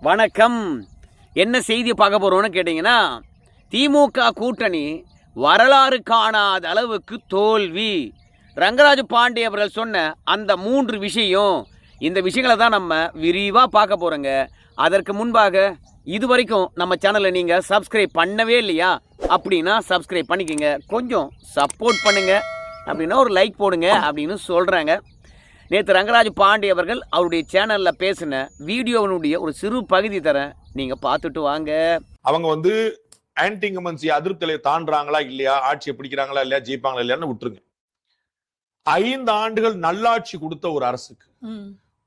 வணக்கம். என்ன செய்தி பார்க்க போகிறோன்னு கேட்டிங்கன்னா, திமுக கூட்டணி வரலாறு காணாத அளவுக்கு தோல்வி. ரங்கராஜ் பாண்டே அவர்கள் சொன்ன அந்த 3 விஷயம், இந்த விஷயங்களை தான் நம்ம விரிவாக பார்க்க போகிறோங்க. அதற்கு முன்பாக இதுவரைக்கும் நம்ம சேனலை நீங்கள் சப்ஸ்கிரைப் பண்ணவே இல்லையா அப்படின்னா சப்ஸ்கிரைப் பண்ணிக்கோங்க. கொஞ்சம் சப்போர்ட் பண்ணுங்கள் அப்படின்னா ஒரு லைக் போடுங்க அப்படின்னு சொல்கிறாங்க. நேற்று ரங்கராஜ் பாண்டே அவர்கள் அவருடைய சேனலில் பேசின வீடியோவினுடைய ஒரு சிறு பகுதி தரேன், நீங்கள் பார்த்துட்டு வாங்க. அவங்க ஆன்டி இன்கம்பன்சி அதிருப்தியை தாண்டாங்களா இல்லையா, ஆட்சியை பிடிக்கிறாங்களா இல்லையா, ஜெயிப்பாங்களா இல்லையான்னு விட்டுருங்க. 5 ஆண்டுகள் நல்லாட்சி கொடுத்த ஒரு அரசுக்கு,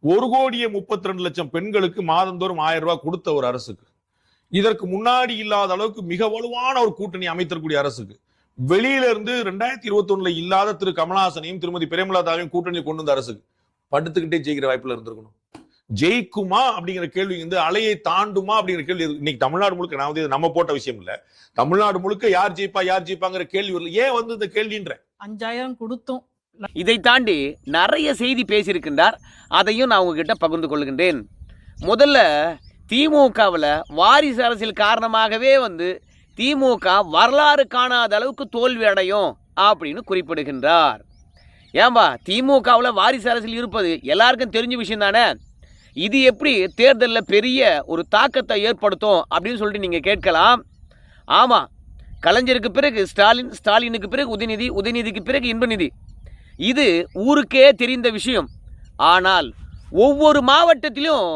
1,32,00,000 பெண்களுக்கு மாதந்தோறும் 1000 ரூபாய் கொடுத்த ஒரு அரசுக்கு, இதற்கு முன்னாடி இல்லாத அளவுக்கு மிக வலுவான ஒரு கூட்டணி அமைத்தக்கூடிய அரசுக்கு, வெளியில இருந்து 2021 இல்லாத திரு கமலஹாசனையும் திருமதி பிரேமலதாவையும் கூட்டணி கொண்டு வந்த அரசுக்கு படுத்துக்கிட்டே ஜெயிக்கிற வாய்ப்புல இருந்திருக்கணும். ஜெயிக்குமா அப்படிங்கிற கேள்வி அலையை தாண்டுமா அப்படிங்கிற கேள்வி இன்னைக்கு தமிழ்நாடு முழுக்க, நான் நம்ம போட்ட விஷயம் இல்ல, தமிழ்நாடு முழுக்க யார் ஜெயிப்பாங்கிற கேள்வி வரல. ஏன் இந்த கேள்வின்ற 5000 கொடுத்தோம். இதை தாண்டி நிறைய செய்தி பேசியிருக்கின்றார், அதையும் நான் உங்ககிட்ட பகிர்ந்து கொள்கின்றேன். முதல்ல திமுகவில் வாரிசு அரசியல் காரணமாகவே திமுக வரலாறு காணாத அளவுக்கு தோல்வி அடையும் அப்படின்னு குறிப்பிடுகின்றார். ஏன்பா, திமுகவில் வாரிசு அரசியல் இருப்பது எல்லாருக்கும் தெரிஞ்ச விஷயம் தானே, இது எப்படி தேர்தலில் பெரிய ஒரு தாக்கத்தை ஏற்படுத்தும் அப்படின்னு சொல்லிட்டு நீங்கள் கேட்கலாம். ஆமாம், கலைஞருக்கு பிறகு ஸ்டாலின், ஸ்டாலினுக்கு பிறகு உதயநிதி, உதயநிதிக்கு பிறகு இன்பநிதி, இது ஊருக்கே தெரிந்த விஷயம். ஆனால் ஒவ்வொரு மாவட்டத்திலும்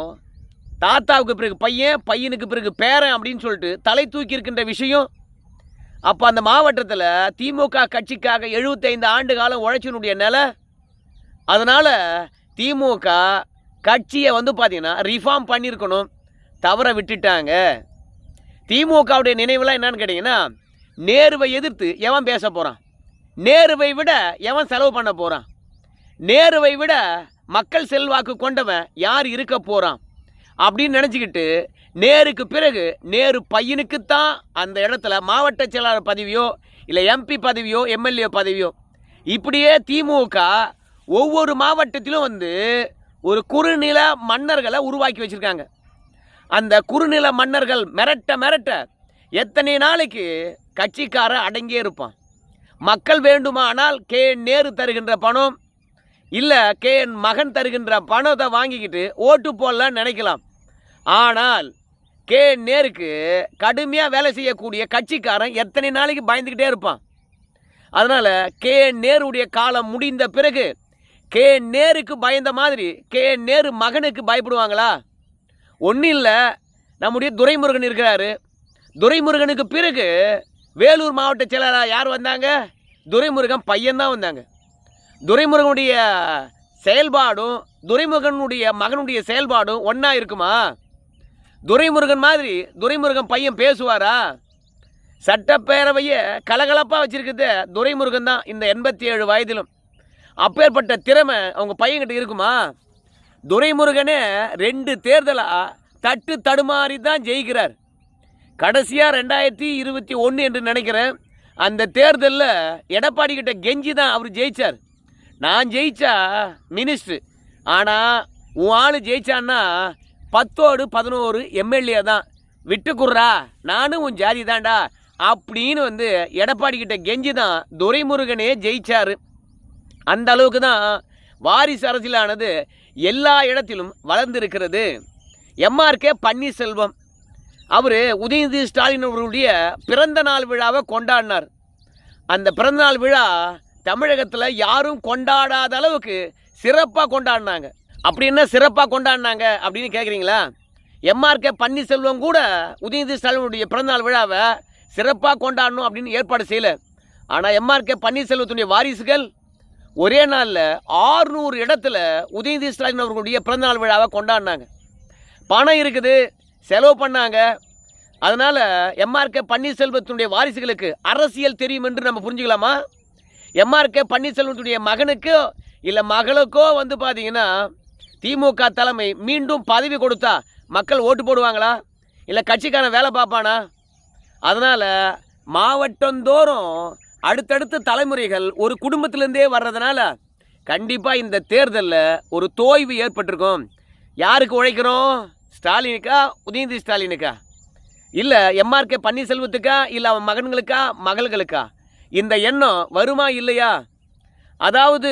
தாத்தாவுக்கு பிறகு பையன், பையனுக்கு பிறகு பேரன் அப்படின்னு சொல்லிட்டு தலை தூக்கி இருக்கின்ற விஷயம். அப்போ அந்த மாவட்டத்தில் திமுக கட்சிக்காக 75 ஆண்டு காலம் உழைச்சினுடைய நிலை. அதனால் திமுக கட்சியை பார்த்தீங்கன்னா ரிஃபார்ம் பண்ணியிருக்கணும், தவற விட்டுட்டாங்க. திமுகவுடைய நினைவுலாம் என்னன்னு கேட்டிங்கன்னா, நேருவை எதிர்த்து எவன் பேச போகிறான், நேருவை விட எவன் செலவு பண்ண போகிறான், நேருவை விட மக்கள் செல்வாக்கு கொண்டவன் யார் இருக்க போகிறான் அப்படின்னு நினச்சிக்கிட்டு, நேருக்கு பிறகு நேரு பையனுக்குத்தான் அந்த இடத்துல மாவட்ட செயலாளர் பதவியோ இல்லை எம்பி பதவியோ எம்எல்ஏ பதவியோ, இப்படியே திமுக ஒவ்வொரு மாவட்டத்திலும் ஒரு குறுநில மன்னர்களை உருவாக்கி வச்சுருக்காங்க. அந்த குறுநில மன்னர்கள் மிரட்ட எத்தனை நாளைக்கு கட்சிக்கார அடங்கியே இருப்பான். மக்கள் வேண்டுமானால் நேரு தருகின்ற பணம் இல்லை மகன் தருகின்ற பணத்தை வாங்கிக்கிட்டு ஓட்டு போடலான்னு நினைக்கலாம். ஆனால் நேருக்கு கடுமையாக வேலை செய்யக்கூடிய கட்சிக்காரன் எத்தனை நாளைக்கு பயந்துக்கிட்டே இருப்பான். அதனால் நேருடைய காலம் முடிந்த பிறகு நேருக்கு பயந்த மாதிரி நேரு மகனுக்கு பயப்படுவாங்களா? ஒன்றும் இல்லை. நம்முடைய துரைமுருகன் இருக்கிறாரு, துரைமுருகனுக்கு பிறகு வேலூர் மாவட்ட செயலாளர் யார் வந்தாங்க? துரைமுருகன் பையன்தான் வந்தாங்க. துரைமுருகனுடைய செயல்பாடும் துரைமுருகனுடைய மகனுடைய செயல்பாடும் ஒன்றா இருக்குமா? துரைமுருகன் மாதிரி துரைமுருகன் பையன் பேசுவாரா? சட்டப்பேரவையை கலகலப்பாக வச்சுருக்குது துரைமுருகன் தான் இந்த 87 வயதிலும். அப்பேற்பட்ட திறமை அவங்க பையன்கிட்ட இருக்குமா? துரைமுருகனே 2 தேர்தலாக தட்டு தடுமாறி தான் ஜெயிக்கிறார். கடைசியாக 2021 என்று நினைக்கிறேன், அந்த தேர்தலில் எடப்பாடி கிட்ட கெஞ்சி தான் அவர் ஜெயித்தார். நான் ஜெயிச்சா மினிஸ்டர், ஆனால் உன் ஆள் ஜெயிச்சான்னா 10ஓடு 11 எம்எல்ஏ தான், விட்டுக்குறா, நானும் உன் ஜாதி தான்டா அப்படின்னு எடப்பாடி கிட்ட கெஞ்சி தான் துரைமுருகனே ஜெயிச்சார். அந்த அளவுக்கு தான் வாரிசு அரசியலானது எல்லா இடத்திலும் வளர்ந்திருக்கிறது. எம்ஆர்கே பன்னீர்செல்வம் அவர் உதயநிதி ஸ்டாலின் அவர்களுடைய பிறந்த நாள் விழாவை கொண்டாடினார். அந்த பிறந்தநாள் விழா தமிழகத்தில் யாரும் கொண்டாடாத அளவுக்கு சிறப்பாக கொண்டாடினாங்க. அப்படி என்ன சிறப்பாக கொண்டாடினாங்க அப்படின்னு கேட்குறீங்களா? எம்ஆர்கே பன்னீர்செல்வம் கூட உதயநிதி ஸ்டாலினுடைய பிறந்தநாள் விழாவை சிறப்பாக கொண்டாடணும் அப்படின்னு ஏற்பாடு செய்யலை. ஆனால் எம்ஆர்கே பன்னீர்செல்வத்துடைய வாரிசுகள் ஒரே நாளில் 600 இடத்துல உதயநிதி ஸ்டாலின் அவர்களுடைய பிறந்தநாள் விழாவை கொண்டாடினாங்க. பணம் இருக்குது, செலவு பண்ணாங்க. அதனால் எம்ஆர்கே பன்னீர்செல்வத்தினுடைய வாரிசுகளுக்கு அரசியல் தெரியும் என்று நம்ம புரிஞ்சுக்கலாமா? எம்ஆர்கே பன்னீர்செல்வத்துடைய மகனுக்கோ இல்லை மகளுக்கோ பார்த்தீங்கன்னா திமுக தலைமை மீண்டும் பதவி கொடுத்தா மக்கள் ஓட்டு போடுவாங்களா? இல்லை கட்சிக்கான வேலை பார்ப்பானா? அதனால் மாவட்டந்தோறும் அடுத்தடுத்த தலைமுறைகள் ஒரு குடும்பத்திலேருந்தே வர்றதுனால கண்டிப்பாக இந்த தேர்தலில் ஒரு தோய்வு ஏற்பட்டிருக்கும். யாருக்கு உழைக்கிறோம்? ஸ்டாலினுக்கா உதயநிதி ஸ்டாலினுக்கா, இல்லை எம்ஆர்கே பன்னீர்செல்வத்துக்கா, இல்லை அவன் மகன்களுக்கா மகள்களுக்கா இந்த எண்ணம் வருமா இல்லையா? அதாவது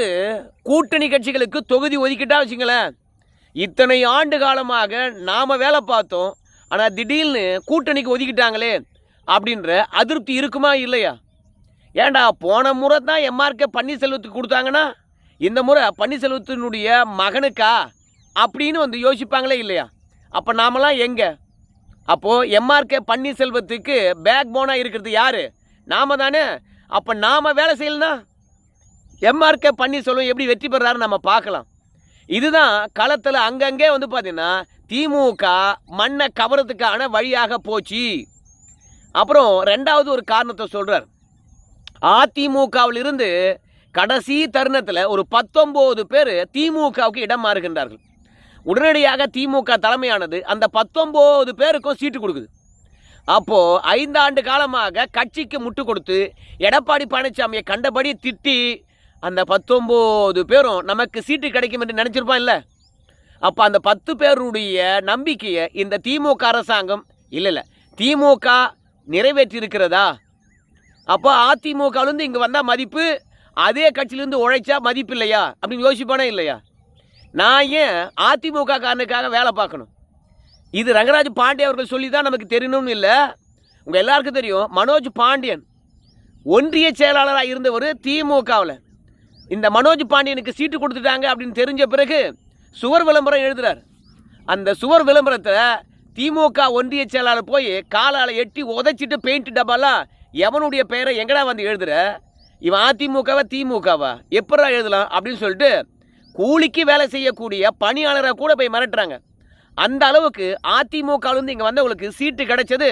கூட்டணி கட்சிகளுக்கு தொகுதி ஒதுக்கிட்டா வச்சுங்களேன், இத்தனை ஆண்டு காலமாக நாம் வேலை பார்த்தோம், ஆனால் திடீர்னு கூட்டணிக்கு ஒதுக்கிட்டாங்களே அப்படின்ற அதிருப்தி இருக்குமா இல்லையா? ஏண்டா போன முறை தான் எம்ஆர்கே பன்னீர்செல்வத்துக்கு கொடுத்தாங்கன்னா இந்த முறை பன்னீர்செல்வத்தினுடைய மகனுக்கா அப்படின்னு வந்து யோசிப்பாங்களே இல்லையா? அப்போ நாமெல்லாம் எங்கே? அப்போது எம்ஆர்கே பன்னீர்செல்வத்துக்கு பேக் போனாக இருக்கிறது யார்? நாம தானே. அப்போ நாம் வேலை செய்யலனா எம்ஆர்கே பன்னீர்செல்வம் எப்படி வெற்றி பெறாருன்னு நம்ம பார்க்கலாம். இதுதான் களத்தில் அங்கங்கே வந்து பார்த்தீங்கன்னா திமுக மண்ணை கவரத்துக்கான வழியாக போச்சு. அப்புறம் ரெண்டாவது ஒரு காரணத்தை சொல்கிறார். அதிமுகவிலிருந்து கடைசி தருணத்தில் ஒரு 19 பேர் திமுகவுக்கு இடம் மாறுகின்றார்கள். உடனடியாக திமுக தலைமையானது அந்த 19 பேருக்கும் சீட்டு கொடுக்குது. அப்போது 5 ஆண்டு காலமாக கட்சிக்கு முட்டு கொடுத்து எடப்பாடி பழனிசாமியை கண்டபடி திட்டி அந்த 19 பேரும் நமக்கு சீட்டு கிடைக்கும் என்று நினச்சிருப்பான் இல்லை? அப்போ அந்த 10 பேருடைய நம்பிக்கையை இந்த திமுக அரசாங்கம் இல்லை திமுக நிறைவேற்றியிருக்கிறதா? அப்போ அதிமுகவிலேருந்து இங்கே வந்தால் மதிப்பு, அதே கட்சியிலேருந்து உழைச்சா மதிப்பு இல்லையா அப்படின்னு யோசிப்பானே இல்லையா? நான் ஏன் அதிமுக காரனுக்காக வேலை பார்க்கணும்? இது ரங்கராஜ் பாண்டியன் அவர்கள் சொல்லி தான் நமக்கு தெரியணும்னு இல்லை. உங்கள் எல்லாருக்கும் தெரியும், மனோஜ் பாண்டியன் ஒன்றிய செயலாளராக இருந்தவர் திமுகவில். இந்த மனோஜ் பாண்டியனுக்கு சீட்டு கொடுத்துட்டாங்க அப்படின்னு தெரிஞ்ச பிறகு சுவர் விளம்பரம் எழுதுகிறார். அந்த சுவர் விளம்பரத்தை திமுக ஒன்றிய செயலாளர் போய் காலால் எட்டி உதைச்சிட்டு பெயிண்ட் டப்பாலாம் எவனுடைய பெயரை எங்கடா வந்து எழுதுகிற, இவன் அதிமுகவா திமுகவா எப்படா எழுதலாம் அப்படின்னு சொல்லிட்டு கூலிக்கு வேலை செய்யக்கூடிய பணியாளரை கூட போய் மிரட்டுறாங்க. அந்த அளவுக்கு அதிமுகவிலேருந்து இங்கே வந்தவங்களுக்கு சீட்டு கிடைச்சது,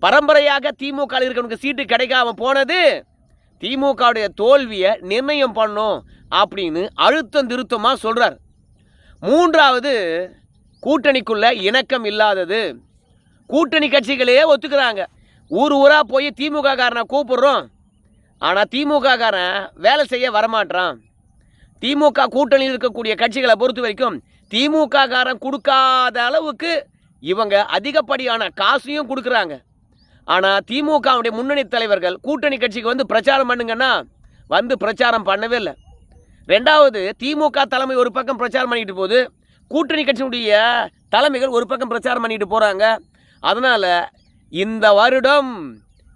பரம்பரையாக திமுக இருக்கிறவனுக்கு சீட்டு கிடைக்காம போனது திமுகவுடைய தோல்வியை நிர்ணயம் பண்ணும் அப்படின்னு அழுத்தம் திருத்தமாக சொல்கிறார். மூன்றாவது, கூட்டணிக்குள்ள இணக்கம் இல்லாதது. கூட்டணி கட்சிகளே ஒத்துக்கிறாங்க. ஊர் ஊராக போய் திமுக காரனை கூப்பிடுறோம், ஆனால் திமுக காரன் வேலை செய்ய வரமாட்டான். திமுக கூட்டணியில் இருக்கக்கூடிய கட்சிகளை பொறுத்த வரைக்கும் திமுக காரன் கொடுக்காத அளவுக்கு இவங்க அதிகப்படியான காசையும் கொடுக்குறாங்க. ஆனால் திமுகவுடைய முன்னணி தலைவர்கள் கூட்டணி கட்சிக்கு வந்து பிரச்சாரம் பண்ணுங்கன்னா வந்து பிரச்சாரம் பண்ணவே இல்லை. ரெண்டாவது, திமுக தலைமை ஒரு பக்கம் பிரச்சாரம் பண்ணிட்டு போகுது, கூட்டணி கட்சியினுடைய தலைமைகள் ஒரு பக்கம் பிரச்சாரம் பண்ணிட்டு போகிறாங்க. அதனால் இந்த வருடம்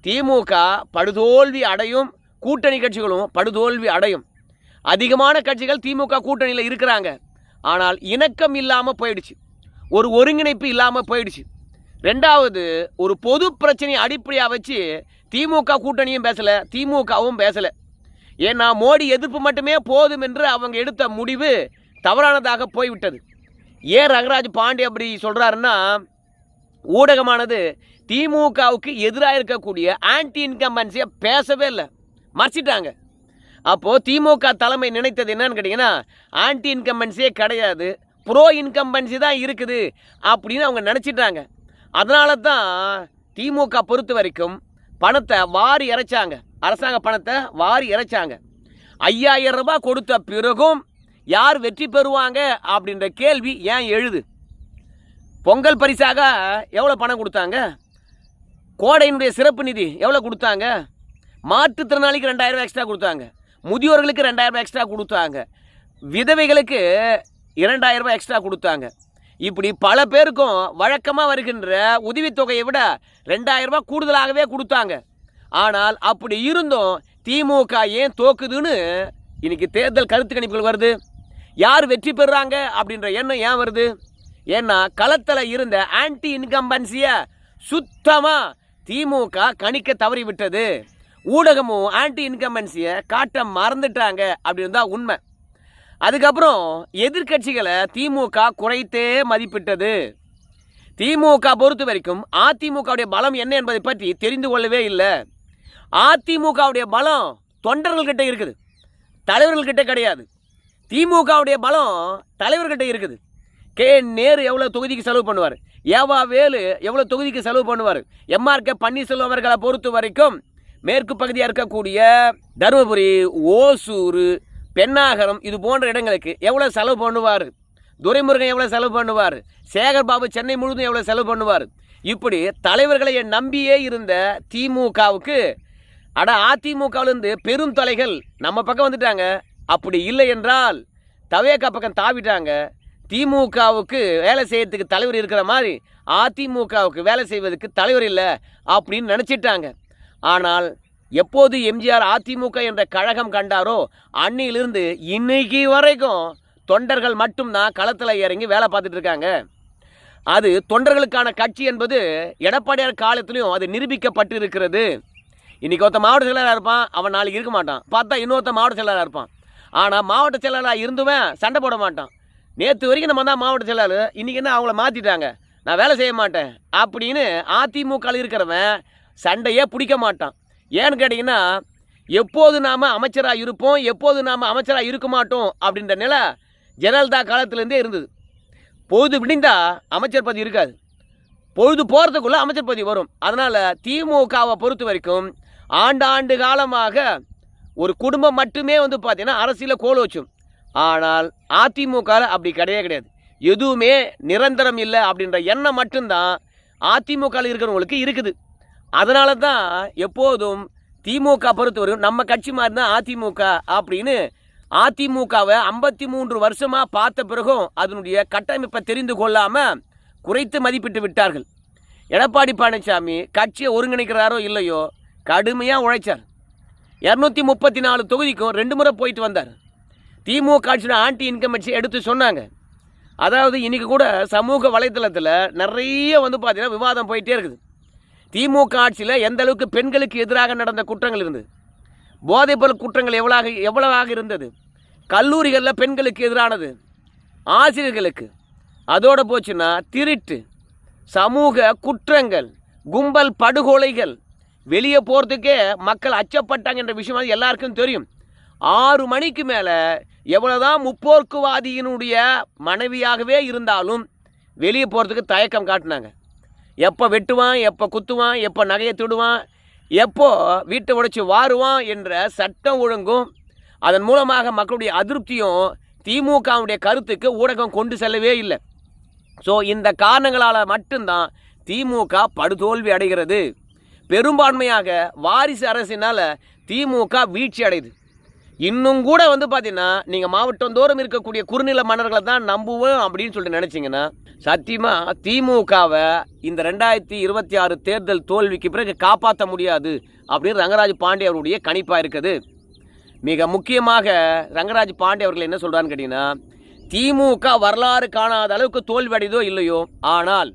திமுக படுதோல்வி அடையும், கூட்டணி கட்சிகளும் படுதோல்வி அடையும். அதிகமான கட்சிகள் திமுக கூட்டணியில் இருக்கிறாங்க, ஆனால் இணக்கம் இல்லாமல் போயிடுச்சு, ஒரு ஒருங்கிணைப்பு இல்லாமல் போயிடுச்சு. ரெண்டாவது, ஒரு பொது பிரச்சனையை அடிப்படையாக வச்சு திமுக கூட்டணியும் பேசலை, திமுகவும் பேசலை. ஏன்னா மோடி எதிர்ப்பு மட்டுமே போதும் என்று அவங்க எடுத்த முடிவு தவறானதாக போய்விட்டது. ஏன் ரங்கராஜ் பாண்டே அப்படி சொல்கிறாருன்னா, ஊடகமானது திமுகவுக்கு எதிராக இருக்கக்கூடிய ஆன்டி இன்கம்பன்சியை பேசவே இல்லை, மறைச்சிட்டாங்க. அப்போது திமுக தலைமை நினைத்தது என்னன்னு கேட்டிங்கன்னா, ஆன்டி இன்கம்பன்சியே கிடையாது, ப்ரோ இன்கம்பன்சி தான் இருக்குது அப்படின்னு அவங்க நினச்சிட்டாங்க. அதனால தான் திமுக பொறுத்த வரைக்கும் பணத்தை வாரி இறைச்சாங்க, அரசாங்க பணத்தை வாரி இறைச்சாங்க. 5000 ரூபாய் கொடுத்த பிறகும் யார் வெற்றி பெறுவாங்க அப்படின்ற கேள்வி ஏன் எழுது? பொங்கல் பரிசாக எவ்வளோ பணம் கொடுத்தாங்க? கோடையினுடைய சிறப்பு நிதி எவ்வளோ கொடுத்தாங்க? மாற்றுத்திறனாளிக்கு 2000 ரூபாய் எக்ஸ்ட்ரா கொடுத்தாங்க, முதியோர்களுக்கு 2000 ரூபாய் எக்ஸ்ட்ரா கொடுத்தாங்க, விதவைகளுக்கு 2000 ரூபாய் எக்ஸ்ட்ரா கொடுத்தாங்க. இப்படி பல பேருக்கும் வழக்கமாக வருகின்ற உதவித்தொகையை விட 2000 ரூபாய் கூடுதலாகவே கொடுத்தாங்க. ஆனால் அப்படி இருந்தும் திமுக ஏன் தோக்குதுன்னு இன்னைக்கு தேர்தல் கருத்து கணிப்புகள் வருது. யார் வெற்றி பெறுறாங்க அப்படின்ற எண்ணம் ஏன் வருது? ஏன்னா களத்தில் இருந்த ஆன்டி இன்கம்பன்சியை சுத்தமாக திமுக கணிக்க தவறிவிட்டது. ஊடகமும் ஆன்டி இன்கம்பன்சியை காட்ட மறந்துட்டாங்க அப்படின்னு தான் உண்மை. அதுக்கப்புறம் எதிர்கட்சிகளை திமுக குறைத்தே மதிப்பிட்டது. திமுக பொறுத்த வரைக்கும் அதிமுகவுடைய பலம் என்ன என்பதை பற்றி தெரிந்து கொள்ளவே இல்லை. அதிமுகவுடைய பலம் தொண்டர்கள்கிட்ட இருக்குது, தலைவர்கள்கிட்ட கிடையாது. திமுகவுடைய பலம் தலைவர்கிட்ட இருக்குது. நேரு எவ்வளோ தொகுதிக்கு செலவு பண்ணுவார், ஏவா வேலு எவ்வளோ தொகுதிக்கு செலவு பண்ணுவார், எம்ஆர்கே பன்னீர்செல்வம் அவர்களை பொறுத்த வரைக்கும் மேற்கு பகுதியாக இருக்கக்கூடிய தருமபுரி, ஓசூர், பெண்ணாகரம் இது போன்ற இடங்களுக்கு எவ்வளோ செலவு பண்ணுவார். துரைமுருகன் எவ்வளோ செலவு பண்ணுவார், சேகர் பாபு சென்னை முழுவதும் எவ்வளோ செலவு பண்ணுவார். இப்படி தலைவர்களை நம்பியே இருந்த திமுகவுக்கு அதிமுகவிலிருந்து பெரும் தலைகள் நம்ம பக்கம் வந்துட்டாங்க. அப்படி இல்லை என்றால் தவேகா பக்கம் தாவிட்டாங்க. திமுகவுக்கு வேலை செய்யறதுக்கு தலைவர் இருக்கிற மாதிரி அதிமுகவுக்கு வேலை செய்வதற்கு தலைவர் இல்லை அப்படின்னு நினச்சிட்டாங்க. ஆனால் எப்போது எம்ஜிஆர் அதிமுக என்ற கழகம் கண்டாரோ அன்னிலிருந்து இன்னைக்கு வரைக்கும் தொண்டர்கள் மட்டும்தான் களத்தில் இறங்கி வேலை பார்த்துட்டு இருக்காங்க. அது தொண்டர்களுக்கான கட்சி என்பது எடப்பாடியார் காலத்திலையும் அது நிரூபிக்கப்பட்டு இருக்கிறது. இன்றைக்கி ஒருத்த மாவட்ட செயலாளராக இருப்பான், அவன் நாளைக்கு இருக்க மாட்டான். பார்த்தா இன்னொருத்த மாவட்ட செயலாளராக இருப்பான். ஆனால் மாவட்ட செயலாளராக இருந்துவன் சண்டை போட மாட்டான். நேற்று வரைக்கும் நம்ம தான் மாவட்ட செயலாளர், இன்றைக்கி என்ன அவங்கள மாற்றிட்டாங்க, நான் வேலை செய்ய மாட்டேன் அப்படின்னு அதிமுகவில் இருக்கிறவன் சண்டையே பிடிக்க மாட்டான். ஏன்னு கேட்டிங்கன்னா, எப்போது நாம் அமைச்சராக இருப்போம், எப்போது நாம் அமைச்சராக இருக்க மாட்டோம் அப்படின்ற நிலை ஜெயலலிதா காலத்திலேருந்தே இருந்தது. பொழுது விடிந்தால் அமைச்சர் பதவி இருக்காது, பொழுது போகிறதுக்குள்ளே அமைச்சர் பதவி வரும். அதனால் திமுகவை பொறுத்த வரைக்கும் ஆண்டாண்டு காலமாக ஒரு குடும்பம் மட்டுமே பார்த்தீங்கன்னா அரசியலில் கோல் வச்சும். ஆனால் அதிமுகவில் அப்படி கிடையவே கிடையாது. எதுவுமே நிரந்தரம் இல்லை அப்படின்ற எண்ணம் மட்டும்தான் அதிமுகவில் இருக்கிறவங்களுக்கு இருக்குது. அதனால தான் எப்போதும் திமுக பொறுத்தவரைக்கும் நம்ம கட்சி மாதிரி தான் அதிமுக அப்படின்னு அதிமுகவை 53 வருஷமாக பார்த்த பிறகும் அதனுடைய கட்டமைப்பை தெரிந்து கொள்ளாமல் குறைத்து மதிப்பிட்டு விட்டார்கள். எடப்பாடி பழனிசாமி கட்சியை ஒருங்கிணைக்கிறாரோ இல்லையோ கடுமையாக உழைச்சார். 234 தொகுதிக்கும் 2 முறை போயிட்டு வந்தார். திமுக ஆட்சியோட ஆன்டி இன்கம்பன்சி எடுத்து சொன்னாங்க. அதாவது இன்றைக்கி கூட சமூக வலைத்தளத்தில் நிறைய பார்த்தீங்கன்னா விவாதம் போயிட்டே இருக்குது. திமுக ஆட்சியில் எந்த அளவுக்கு பெண்களுக்கு எதிராக நடந்த குற்றங்கள் இருந்தது, போதைப்பொருள் குற்றங்கள் எவ்வளவாக இருந்தது, கல்லூரிகளில் பெண்களுக்கு எதிரானது, ஆசிரியர்களுக்கு, அதோடு போச்சுன்னா திருட்டு, சமூக குற்றங்கள், கும்பல் படுகொலைகள், வெளியே போகிறதுக்கே மக்கள் அச்சப்பட்டாங்க என்ற விஷயம் எல்லாருக்கும் தெரியும். 6 மணிக்கு மேலே எவ்வளோதான் முற்போக்குவாதியினுடைய மனைவியாகவே இருந்தாலும் வெளியே போகிறதுக்கு தயக்கம் காட்டினாங்க. எப்போ வெட்டுவான், எப்போ குத்துவான், எப்போ நகையை திருடுவான், எப்போ வீட்டை உடைச்சி வாருவான் என்ற சட்டம் ஒழுங்கும் அதன் மூலமாக மக்களுடைய அதிருப்தியும் திமுகவுடைய கருத்துக்கு ஊடகம் கொண்டு செல்லவே இல்லை. ஸோ இந்த காரணங்களால் மட்டும்தான் திமுக படுதோல்வி அடைகிறது. பெரும்பான்மையாக வாரிசு அரசினால் திமுக வீழ்ச்சி அடையுது. இன்னும் கூட பார்த்தீங்கன்னா நீங்கள் மாவட்டந்தோறும் இருக்கக்கூடிய குறுநில மன்னர்களை தான் நம்புவோம் அப்படின்னு சொல்லிட்டு நினச்சிங்கன்னா சத்தியமாக திமுகவை இந்த 2026 தேர்தல் தோல்விக்கு பிறகு காப்பாற்ற முடியாது அப்படின்னு ரங்கராஜ் பாண்டே அவருடைய கணிப்பாக இருக்குது. மிக முக்கியமாக ரங்கராஜ் பாண்டே அவர்கள் என்ன சொல்கிறான்னு கேட்டிங்கன்னா, திமுக வரலாறு காணாத அளவுக்கு தோல்வி அடைதோ இல்லையோ, ஆனால்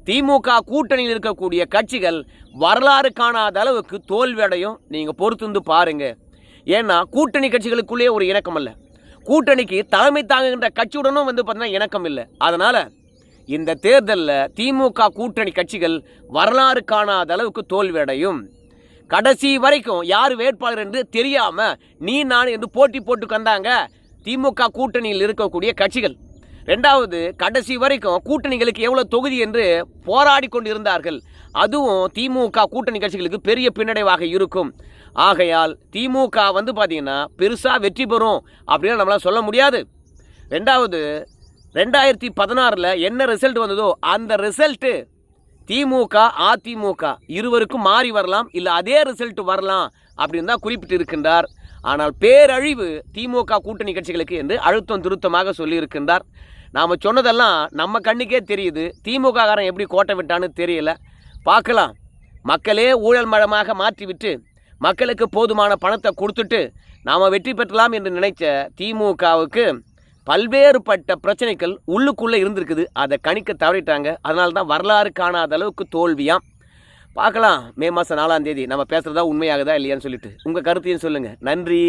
திமுக கூட்டணியில் இருக்கக்கூடிய கட்சிகள் வரலாறு காணாத அளவுக்கு தோல்வி அடையும். நீங்கள் பொறுத்து பாருங்கள். ஏன்னா கூட்டணி கட்சிகளுக்குள்ளே ஒரு இணக்கம் இல்லை, கூட்டணிக்கு தலைமை தாங்குகின்ற கட்சியுடனும் பார்த்தீங்கன்னா இணக்கம் இல்லை. அதனால் இந்த தேர்தலில் திமுக கூட்டணி கட்சிகள் வரலாறு காணாத அளவுக்கு தோல்வி அடையும். கடைசி வரைக்கும் யார் வேட்பாளர் என்று தெரியாமல் நீ நான் என்று போட்டி போட்டு வந்தாங்க திமுக கூட்டணியில் இருக்கக்கூடிய கட்சிகள். ரெண்டாவது, கடைசி வரைக்கும் கூட்டணிகளுக்கு எவ்வளோ தொகுதி என்று போராடி கொண்டு இருந்தார்கள். அதுவும் திமுக கூட்டணி கட்சிகளுக்கு பெரிய பின்னடைவாக இருக்கும். ஆகையால் திமுக பார்த்தீங்கன்னா பெருசாக வெற்றி பெறும் அப்படின்னு நம்மளால் சொல்ல முடியாது. ரெண்டாவது, 2016 என்ன ரிசல்ட் வந்ததோ அந்த ரிசல்ட்டு திமுக அதிமுக இருவருக்கும் மாறி வரலாம், இல்லை அதே ரிசல்ட் வரலாம் அப்படின்னு தான் குறிப்பிட்டு இருக்கின்றார். ஆனால் பேரழிவு திமுக கூட்டணி கட்சிகளுக்கு என்று அழுத்தம் திருத்தமாக சொல்லியிருக்கின்றார். நாம் சொன்னதெல்லாம் நம்ம கண்ணுக்கே தெரியுது. திமுக காரன் எப்படி கோட்டை விட்டான்னு தெரியல. பார்க்கலாம். மக்களே ஊழல் மழமாக மாற்றிவிட்டு மக்களுக்கு போதுமான பணத்தை கொடுத்துட்டு நாம் வெற்றி பெற்றலாம் என்று நினைச்ச திமுகவுக்கு பல்வேறுபட்ட பிரச்சனைகள் உள்ளுக்குள்ளே இருந்திருக்குது. அதை கணிக்க தவறிட்டாங்க. அதனால தான் வரலாறு காணாத அளவுக்கு தோல்வியாம். பார்க்கலாம் மே மாதம் 4ஆம் தேதி நம்ம பேசுகிறதா உண்மையாகுதா இல்லையான்னு சொல்லிட்டு உங்கள் கருத்தையும் சொல்லுங்கள். நன்றி.